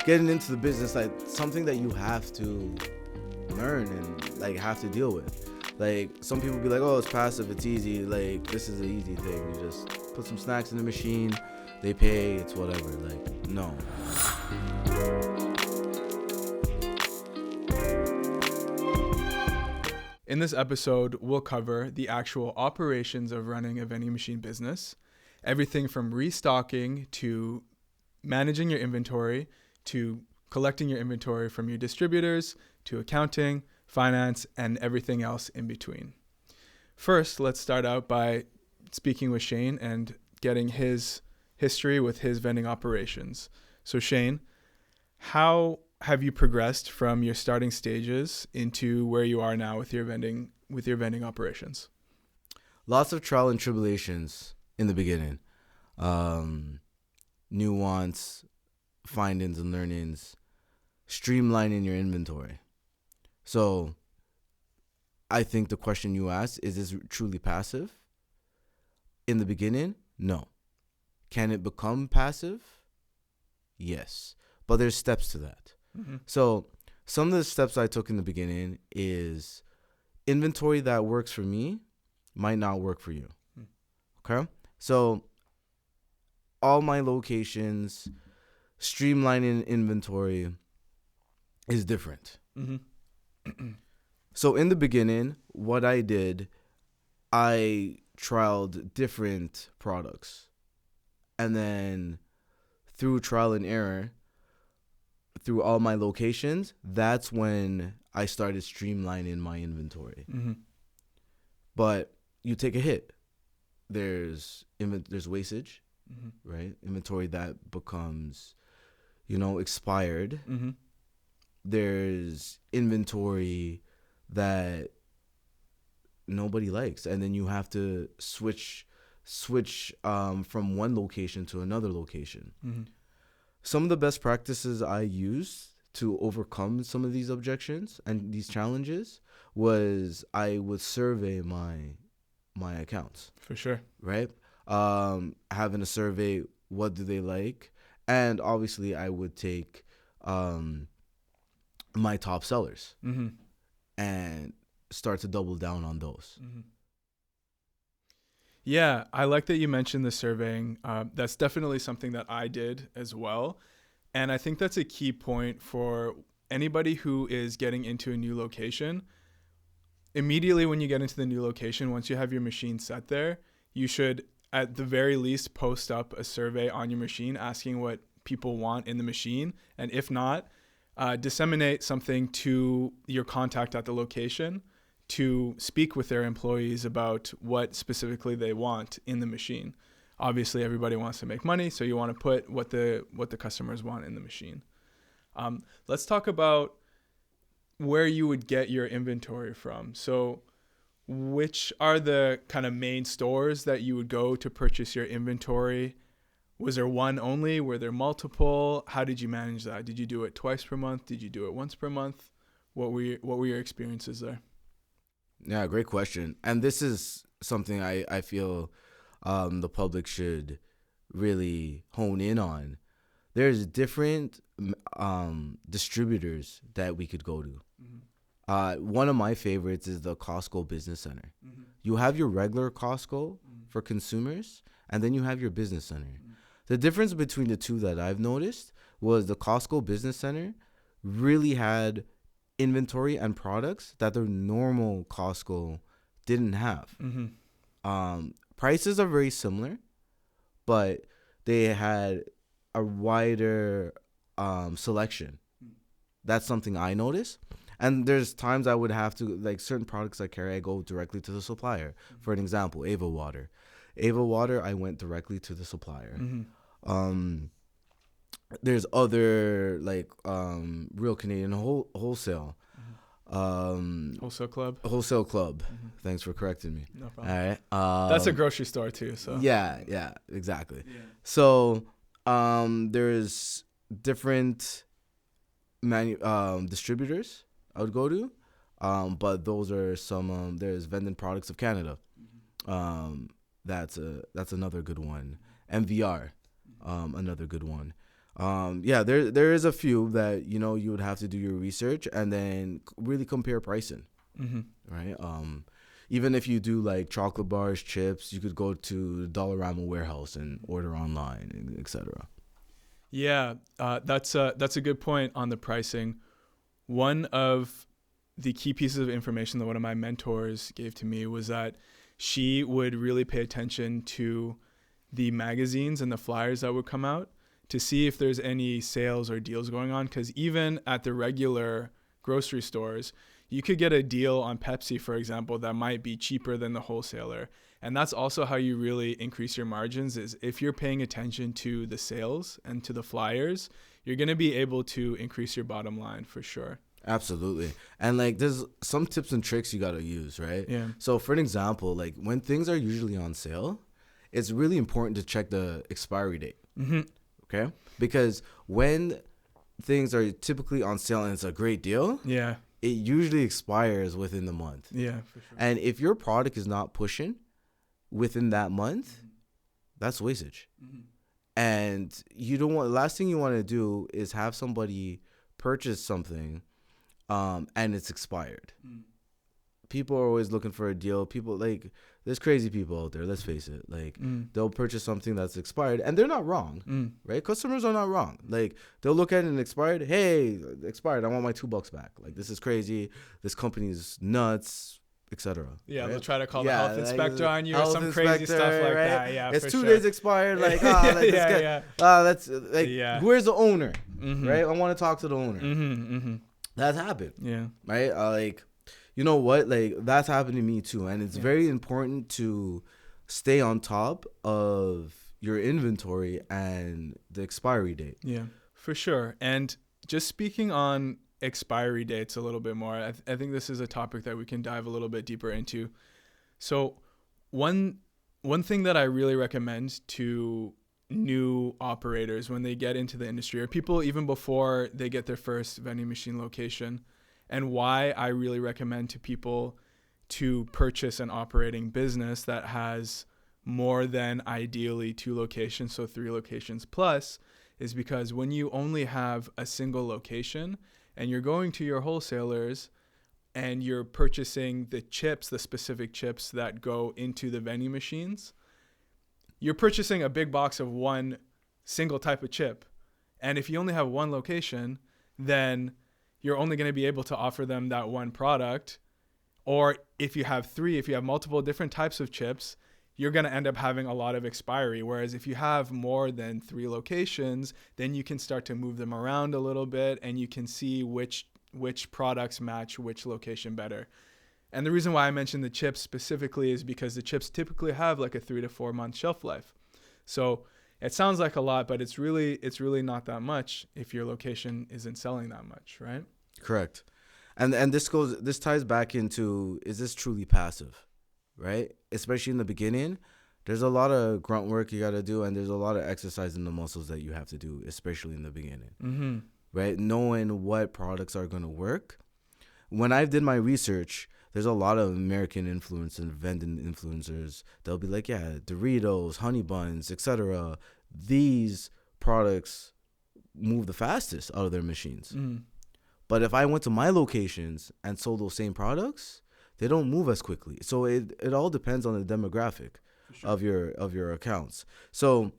getting into the business, like something that you have to learn and like have to deal with. Like some people be like, oh, it's passive, it's easy, like this is an easy thing, you just put some snacks in the machine, they pay, it's whatever. Like, no. In this episode, we'll cover the actual operations of running a vending machine business, everything from restocking to managing your inventory to collecting your inventory from your distributors to accounting, finance, and everything else in between. First, let's start out by speaking with Shayne and getting his history with his vending operations. So Shayne, how have you progressed from your starting stages into where you are now with your vending operations? Lots of trial and tribulations in the beginning. Nuance, findings and learnings, streamlining your inventory. So I think the question you asked, is this truly passive? In the beginning, no. Can it become passive? Yes. But there's steps to that. Mm-hmm. So some of the steps I took in the beginning is inventory that works for me might not work for you. Okay? So all my locations, streamlining inventory is different. Mm-hmm. So in the beginning, what I did, I trialed different products. And then through trial and error, through all my locations, that's when I started streamlining my inventory. Mm-hmm. But you take a hit. There's wastage, mm-hmm. right? Inventory that becomes, expired. Mm-hmm. There's inventory that nobody likes, and then you have to switch from one location to another location. Mm-hmm. Some of the best practices I used to overcome some of these objections and these challenges was I would survey my accounts. For sure. Right? Having a survey, what do they like? And obviously I would take my top sellers, mm-hmm. and start to double down on those. Mm-hmm. Yeah, I like that you mentioned the surveying. That's definitely something that I did as well. And I think that's a key point for anybody who is getting into a new location. Immediately when you get into the new location, once you have your machine set there, you should at the very least post up a survey on your machine asking what people want in the machine. And if not, disseminate something to your contact at the location to speak with their employees about what specifically they want in the machine. Obviously, everybody wants to make money, so you want to put what the customers want in the machine. Let's talk about where you would get your inventory from. So which are the kind of main stores that you would go to purchase your inventory? Was there one only? Were there multiple? How did you manage that? Did you do it twice per month? Did you do it once per month? What were your experiences there? Yeah, great question. And this is something I feel the public should really hone in on. There's different distributors that we could go to. Mm-hmm. One of my favorites is the Costco Business Center. Mm-hmm. You have your regular Costco for consumers, and then you have your business center. Mm-hmm. The difference between the two that I've noticed was the Costco Business Center really had inventory and products that the normal Costco didn't have. Mm-hmm. Prices are very similar, but they had a wider selection. That's something I noticed. And there's times I would have to, like certain products I carry, I go directly to the supplier. Mm-hmm. For an example, Ava Water. Ava Water, I went directly to the supplier. Mm-hmm. There's other like Real Canadian Wholesale. Wholesale Club. Mm-hmm. Thanks for correcting me. No problem. All right. That's a grocery store too. So yeah, exactly. Yeah. So there's different distributors I would go to, but those are some. There's Vending Products of Canada. Mm-hmm. That's another good one. MVR, another good one. Yeah, there is a few that you would have to do your research and then really compare pricing, Mm-hmm. right? Even if you do like chocolate bars, chips, you could go to the Dollarama warehouse and order online, etc. Yeah, that's a good point on the pricing. One of the key pieces of information that one of my mentors gave to me was that she would really pay attention to the magazines and the flyers that would come out to see if there's any sales or deals going on. Because even at the regular grocery stores, you could get a deal on Pepsi, for example, that might be cheaper than the wholesaler. And that's also how you really increase your margins, is if you're paying attention to the sales and to the flyers, you're going to be able to increase your bottom line for sure. Absolutely. And like there's some tips and tricks you got to use, right? Yeah. So for an example, like when things are usually on sale, it's really important to check the expiry date. Mm-hmm. Okay? Because when things are typically on sale and it's a great deal, Yeah. it usually expires within the month. Yeah, for sure. And if your product is not pushing within that month, that's wastage. Mm-hmm. And you don't want, last thing you want to do is have somebody purchase something and it's expired. People are always looking for a deal. People, like, there's crazy people out there, let's face it. Like, they'll purchase something that's expired, and they're not wrong, right? Customers are not wrong. Like, they'll look at it and expired. Hey, expired. I want my $2 back. Like, this is crazy. This company's nuts, etc. Yeah, right? They'll try to call the health inspector on you or health some crazy stuff like right? that. Yeah, it's for 2 sure. days expired. Like, that's like, where's the owner, right? I want to talk to the owner. That's happened. Yeah. Right? Like, you know what? Like, that's happened to me too. And it's very important to stay on top of your inventory and the expiry date. Yeah, for sure. And just speaking on expiry dates a little bit more, I think this is a topic that we can dive a little bit deeper into. So one thing that I really recommend to new operators when they get into the industry, or people even before they get their first vending machine location, and why I really recommend to people to purchase an operating business that has more than ideally 2 locations, so 3 locations plus, is because when you only have a single location and you're going to your wholesalers and you're purchasing the chips, the specific chips that go into the vending machines, you're purchasing a big box of one single type of chip. And if you only have 1 location, then you're only going to be able to offer them that one product. Or if you have 3, if you have multiple different types of chips, you're going to end up having a lot of expiry. Whereas if you have more than 3 locations, then you can start to move them around a little bit and you can see which products match which location better. And the reason why I mentioned the chips specifically is because the chips typically have like a 3 to 4 month shelf life. So it sounds like a lot, but it's really not that much if your location isn't selling that much, right? Correct. And this ties back into, is this truly passive, right? Especially in the beginning, there's a lot of grunt work you got to do, and there's a lot of exercise in the muscles that you have to do, especially in the beginning, right? Knowing what products are going to work. When I did my research, there's a lot of American influence and vending influencers. They'll be like, yeah, Doritos, honey buns, etc. These products move the fastest out of their machines. But if I went to my locations and sold those same products, they don't move as quickly. So it all depends on the demographic of your accounts. So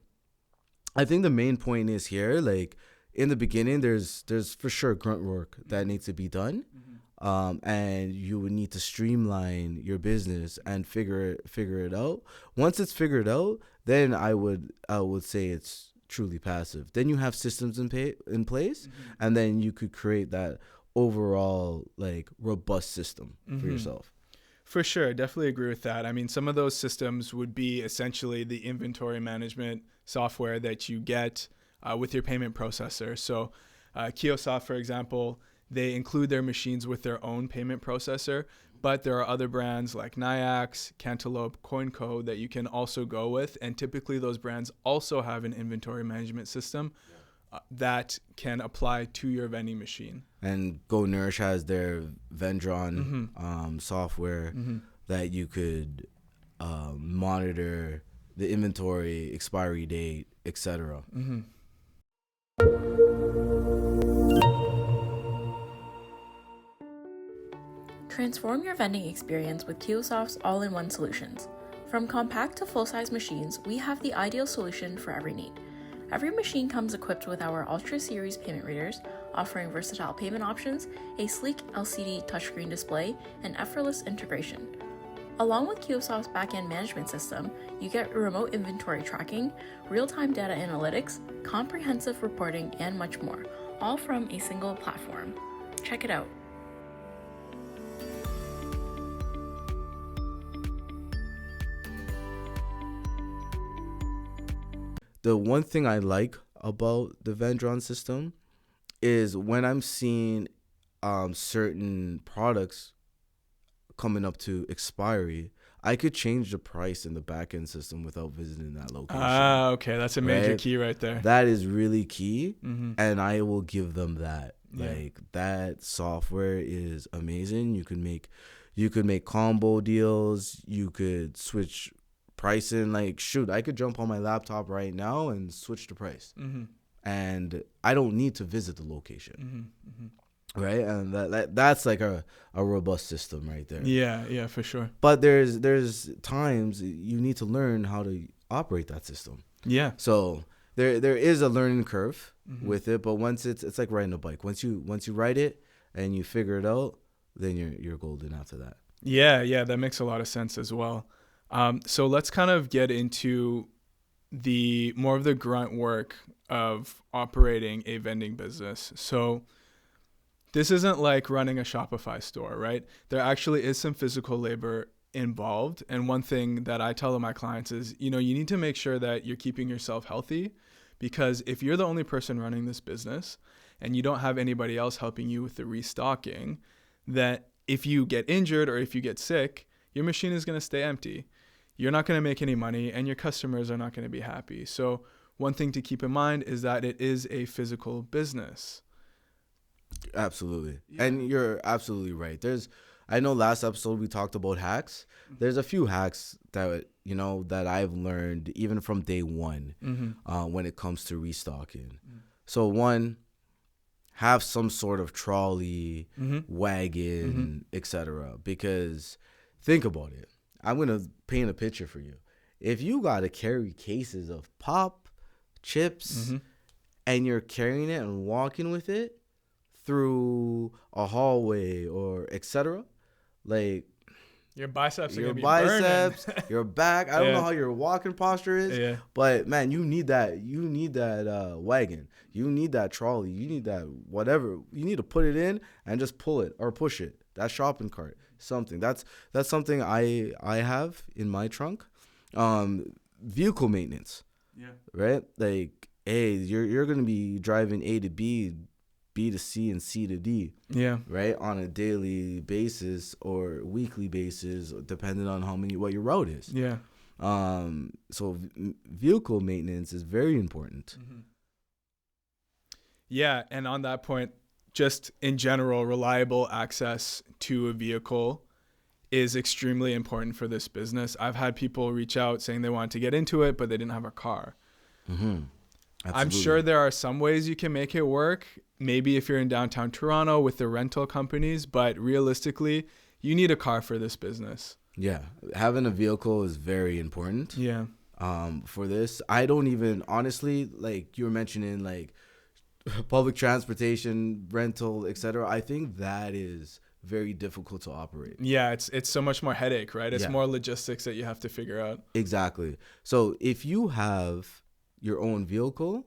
I think the main point is here, like in the beginning, there's for sure grunt work that needs to be done. And you would need to streamline your business and figure it out. Once it's figured out, then I would say it's truly passive. Then you have systems in place, and then you could create that overall like robust system for yourself. For sure, definitely agree with that. I mean, some of those systems would be essentially the inventory management software that you get with your payment processor. So Kiosoft, for example, they include their machines with their own payment processor, but there are other brands like Nayax, Cantaloupe, CoinCo that you can also go with. And typically those brands also have an inventory management system that can apply to your vending machine. And Go Nourish has their Vendron software that you could monitor the inventory, expiry date, etc. Transform your vending experience with Kiosoft's all-in-one solutions. From compact to full-size machines, we have the ideal solution for every need. Every machine comes equipped with our Ultra Series payment readers, offering versatile payment options, a sleek LCD touchscreen display, and effortless integration. Along with Kiosoft's backend management system, you get remote inventory tracking, real-time data analytics, comprehensive reporting, and much more, all from a single platform. Check it out. The one thing I like about the Vendron system is when I'm seeing certain products coming up to expiry, I could change the price in the backend system without visiting that location. Okay. That's a major key right there. That is really key, Mm-hmm. and I will give them that. Yeah. Like, that software is amazing. You can make combo deals. You could switch pricing. Like, shoot, I could jump on my laptop right now and switch the price, Mm-hmm. and I don't need to visit the location. Mm-hmm. Mm-hmm. Right, and that's like a robust system right there. Yeah, for sure. But there's times you need to learn how to operate that system. Yeah. So there is a learning curve Mm-hmm. with it, but once it's like riding a bike. Once you ride it and you figure it out, then you're golden after that. Yeah, that makes a lot of sense as well. So let's kind of get into the more of the grunt work of operating a vending business. So this isn't like running a Shopify store, right? There actually is some physical labor involved. And one thing that I tell my clients is, you need to make sure that you're keeping yourself healthy, because if you're the only person running this business and you don't have anybody else helping you with the restocking, that if you get injured or if you get sick, your machine is going to stay empty. You're not going to make any money and your customers are not going to be happy. So one thing to keep in mind is that it is a physical business. Absolutely. Yeah. And you're absolutely right. I know last episode we talked about hacks. There's a few hacks that that I've learned even from day one, when it comes to restocking. So one, have some sort of trolley, wagon, etc. Because think about it. I'm gonna paint a picture for you. If you gotta carry cases of pop, chips, and you're carrying it and walking with it through a hallway or etc., like your biceps are your gonna be biceps, burning. your back. I don't know how your walking posture is, but man, you need that wagon. You need that trolley. You need that whatever. You need to put it in and just pull it or push it. That shopping cart, something. That's something I have in my trunk. Vehicle maintenance. Yeah. Right? Like, hey, you're gonna be driving A to B, B to C, and C to D. Yeah. Right? On a daily basis or weekly basis, depending on what your route is. Yeah. So vehicle maintenance is very important. Yeah, and on that point, just in general, reliable access to a vehicle is extremely important for this business. I've had people reach out saying they wanted to get into it, but they didn't have a car. I'm sure there are some ways you can make it work. Maybe if you're in downtown Toronto with the rental companies, but realistically, you need a car for this business. Yeah, having a vehicle is very important. Yeah. For this, I don't even, honestly, like you were mentioning, like public transportation, rental, etc. I think that is very difficult to operate. Yeah, it's so much more headache, right? It's more logistics that you have to figure out. Exactly. So if you have your own vehicle,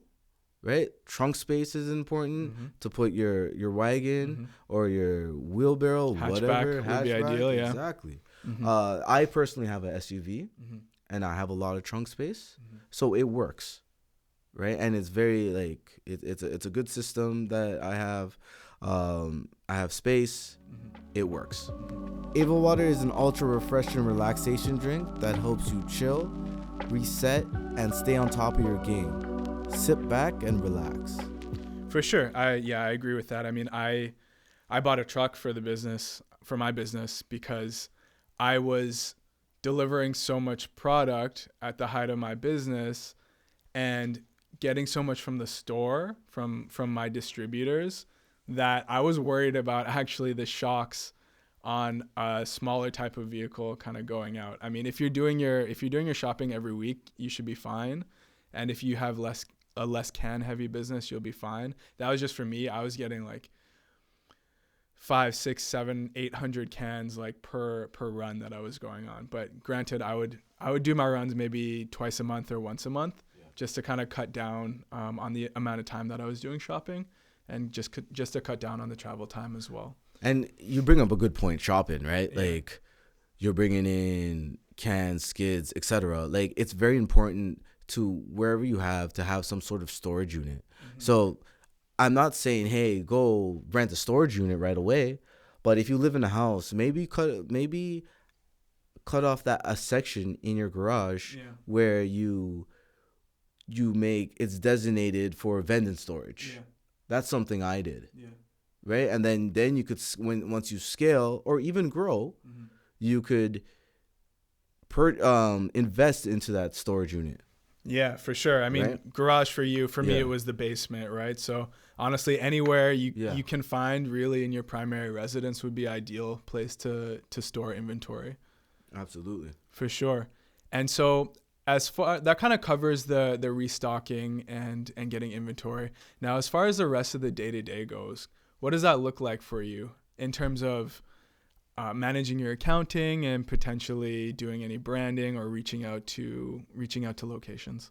right? Trunk space is important to put your wagon or your wheelbarrow, whatever. Hatchback would be ideal, yeah. Exactly. I personally have an SUV and I have a lot of trunk space, so it works, right? And it's very like it's a good system that I have. I have space. It works. Ava Water is an ultra refreshing relaxation drink that helps you chill, reset, and stay on top of your game. Sit back and relax. For sure. I agree with that. I mean, I bought a truck for my business because I was delivering so much product at the height of my business, and getting so much from the store, from my distributors, that I was worried about actually the shocks on a smaller type of vehicle kind of going out. I mean, if you're doing your shopping every week, you should be fine. And if you have a less can heavy business, you'll be fine. That was just for me. I was getting like 5, 6, 7, 800 cans like per run that I was going on. But granted, I would do my runs maybe twice a month or once a month, just to kind of cut down on the amount of time that I was doing shopping, and just to cut down on the travel time as well. And you bring up a good point, shopping, right? Yeah. Like, you're bringing in cans, skids, etc. Like, it's very important to wherever you have to have some sort of storage unit. Mm-hmm. So I'm not saying, hey, go rent a storage unit right away, but if you live in a house, maybe cut off a section in your garage where you make it's designated for vending storage. Yeah. That's something I did. Yeah. Right? And then you could, once you scale or even grow, you could invest into that storage unit. Yeah, for sure. I mean, right? Garage for you, for me, it was the basement, right? So honestly, anywhere you can find really in your primary residence would be ideal place to store inventory. Absolutely. For sure. And so as far that kind of covers the restocking and getting inventory. Now, as far as the rest of the day-to-day goes, what does that look like for you in terms of managing your accounting and potentially doing any branding or reaching out to locations?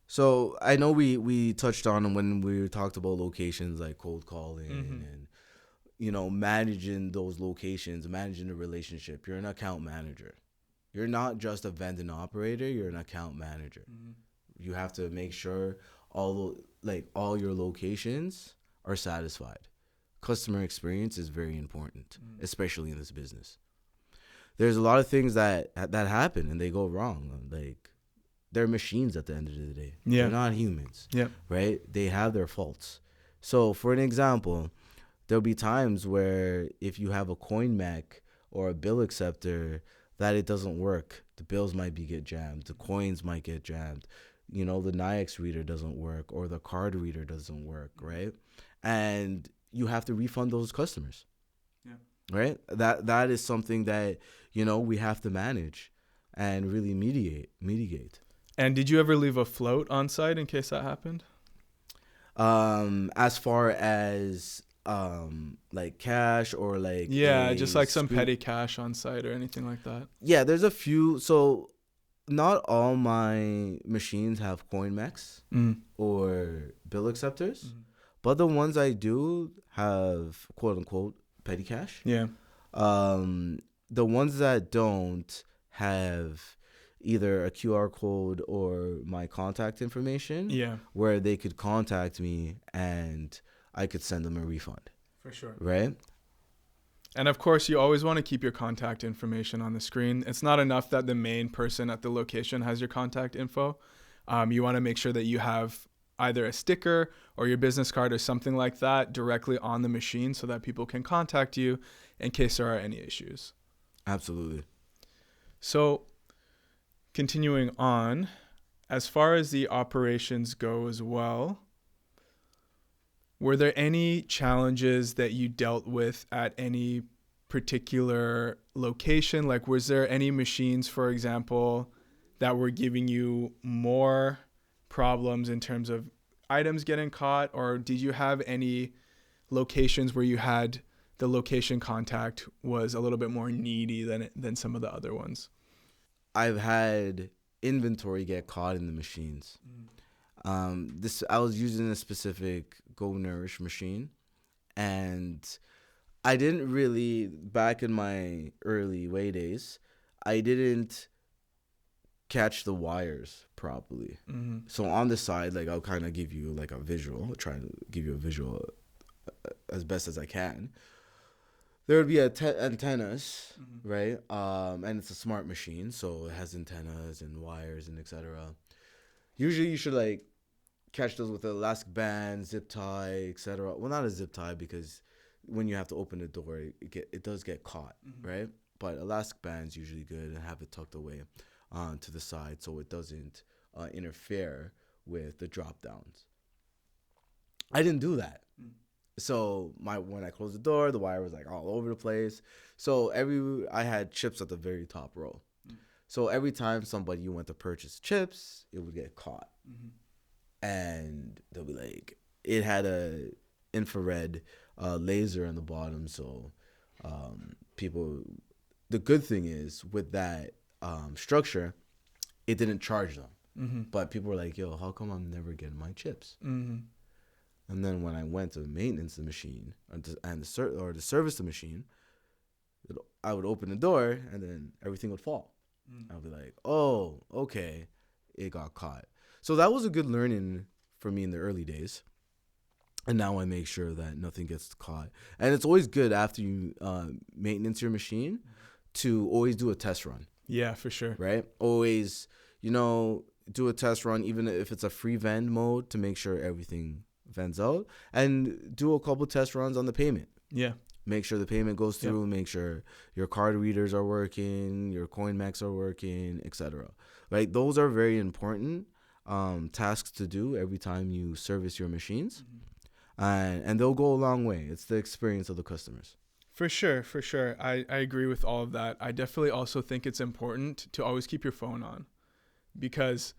So I know we touched on when we talked about locations like cold calling and managing those locations, managing the relationship. You're an account manager. You're not just a vending operator. You're an account manager. You have to make sure all your locations are satisfied. Customer experience is very important, especially in this business. There's a lot of things that happen and they go wrong. Like, they're machines at the end of the day. Yeah. They're not humans. Yeah. Right? They have their faults. So, for an example, there'll be times where if you have a coin mech or a bill acceptor, that it doesn't work. The bills might get jammed. The coins might get jammed. The NIX reader doesn't work or the card reader doesn't work, right? And you have to refund those customers. Yeah. Right? That is something that, we have to manage and really mitigate. And did you ever leave a float on site in case that happened? As far as like cash or like just like some petty cash on site or anything like that. Yeah, there's a few. So not all my machines have coin mechs or bill acceptors, but the ones I do have quote unquote petty cash. Yeah. The ones that don't have either a QR code or my contact information. Yeah. Where they could contact me and I could send them a refund. For sure. Right? And of course, you always want to keep your contact information on the screen. It's not enough that the main person at the location has your contact info. You want to make sure that you have either a sticker or your business card or something like that directly on the machine so that people can contact you in case there are any issues. Absolutely. So continuing on, as far as the operations go as well, were there any challenges that you dealt with at any particular location? Like, was there any machines, for example, that were giving you more problems in terms of items getting caught? Or did you have any locations where you had the location contact was a little bit more needy than some of the other ones? I've had inventory get caught in the machines. I was using a specific Go Nourish machine, and I didn't really, back in my early way days, I didn't catch the wires properly. So on the side, like, I'll kind of give you like a visual, try to give you a visual as best as I can. There would be antennas, right? And it's a smart machine, so it has antennas and wires and etc. Usually you should like catch those with an elastic band, zip tie, etc. Well, not a zip tie because when you have to open the door, it does get caught, right? But elastic band's usually good and have it tucked away to the side so it doesn't interfere with the drop downs. I didn't do that. So when I closed the door, the wire was like all over the place. So I had chips at the very top row. So every time somebody went to purchase chips, it would get caught. And they'll be like, it had a infrared laser on the bottom. So the good thing is with that structure, it didn't charge them. But people were like, yo, how come I'm never getting my chips? And then when I went to maintenance the machine to service the machine, I would open the door and then everything would fall. I'll be like, oh, okay, it got caught. So that was a good learning for me in the early days. And now I make sure that nothing gets caught. And it's always good after you maintenance your machine to always do a test run. Yeah, for sure. Right? Always, do a test run, even if it's a free vend mode, to make sure everything vends out. And do a couple test runs on the payment. Yeah. Make sure the payment goes through. Yep. Make sure your card readers are working, your coin mechs are working, etc. Right? Those are very important tasks to do every time you service your machines. And they'll go a long way. It's the experience of the customers. For sure. I agree with all of that. I definitely also think it's important to always keep your phone on, because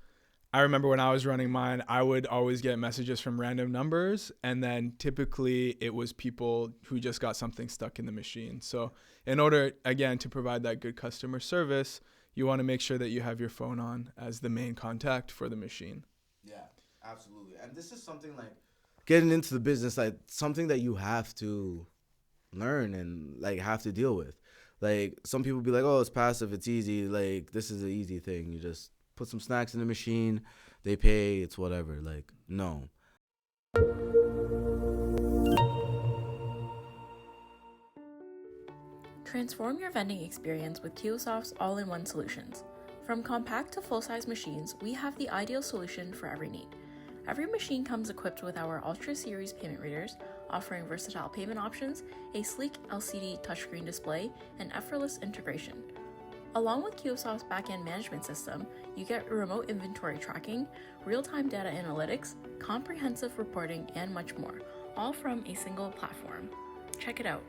I remember when I was running mine, I would always get messages from random numbers, and then typically it was people who just got something stuck in the machine. So in order, again, to provide that good customer service, you want to make sure that you have your phone on as the main contact for the machine. Yeah, absolutely. And this is something like getting into the business, like something that you have to learn and like have to deal with. Like some people be like, oh, it's passive, it's easy. Like this is an easy thing. You just put some snacks in the machine, they pay, it's whatever. Like, no. Transform your vending experience with Kiosoft's all-in-one solutions. From compact to full-size machines, we have the ideal solution for every need. Every machine comes equipped with our Ultra Series payment readers, offering versatile payment options, a sleek LCD touchscreen display, and effortless integration. Along with Kiosoft's backend management system, you get remote inventory tracking, real-time data analytics, comprehensive reporting, and much more, all from a single platform. Check it out.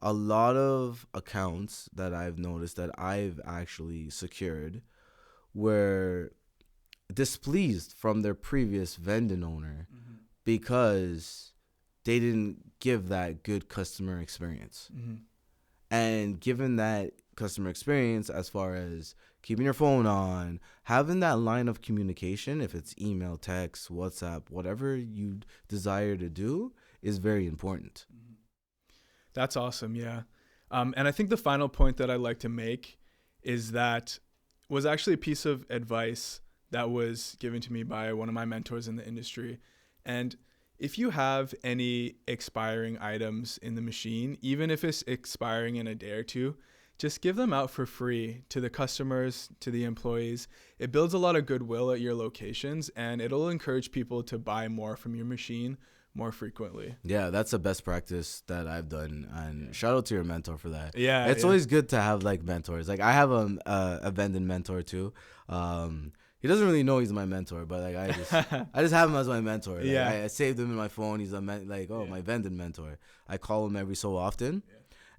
A lot of accounts that I've noticed that I've actually secured were displeased from their previous vending owner because they didn't give that good customer experience. And given that customer experience, as far as keeping your phone on, having that line of communication, if it's email, text, WhatsApp, whatever you desire to do, is very important. That's awesome. Yeah. And I think the final point that I'd like to make is that was actually a piece of advice that was given to me by one of my mentors in the industry. And if you have any expiring items in the machine, even if it's expiring in a day or two, just give them out for free to the customers, to the employees. It builds a lot of goodwill at your locations, and it'll encourage people to buy more from your machine more frequently. Yeah, that's the best practice that I've done, and shout out to your mentor for that. Yeah, it's always good to have like mentors. Like I have a vending mentor too. He doesn't really know he's my mentor, but like I just have him as my mentor. Like, yeah, I saved him in my phone. He's my vending mentor. I call him every so often,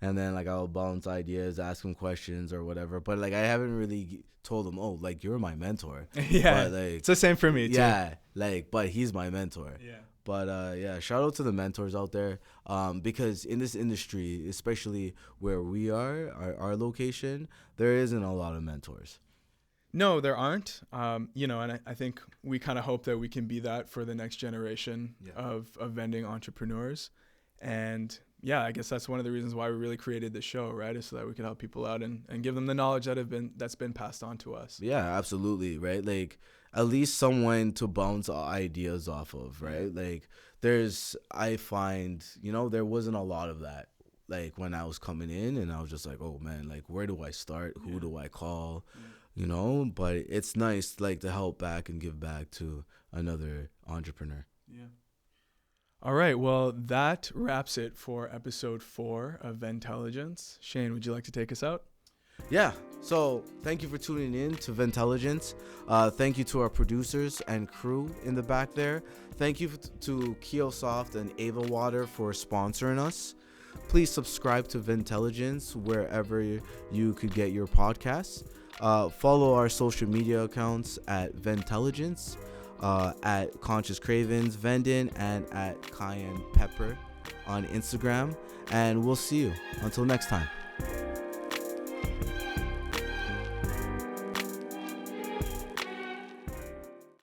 and then like I'll bounce ideas, ask him questions or whatever. But like I haven't really told him, oh, like you're my mentor. Yeah, but, like, it's the same for me too. Yeah, like but he's my mentor. Yeah. But shout out to the mentors out there, because in this industry, especially where we are, our location, there isn't a lot of mentors. No, there aren't. And I think we kind of hope that we can be that for the next generation of vending entrepreneurs. And yeah, I guess that's one of the reasons why we really created the show, right? Is so that we could help people out and give them the knowledge that's been passed on to us. Yeah, absolutely. Right. Like at least someone to bounce ideas off of, right? Like I find, there wasn't a lot of that. Like when I was coming in and I was just like, oh man, like where do I start? Who do I call? But it's nice like to help back and give back to another entrepreneur. Yeah. All right. Well, that wraps it for episode 4 of Vendtelligence. Shayne, would you like to take us out? Yeah. So thank you for tuning in to Vendtelligence. Thank you to our producers and crew in the back there. Thank you to Kiosoft and Ava Water for sponsoring us. Please subscribe to Vendtelligence wherever you could get your podcasts. Follow our social media accounts at Vendtelligence, at Conscious Cravens, Vending, and at Kayin Pepper on Instagram. And we'll see you. Until next time.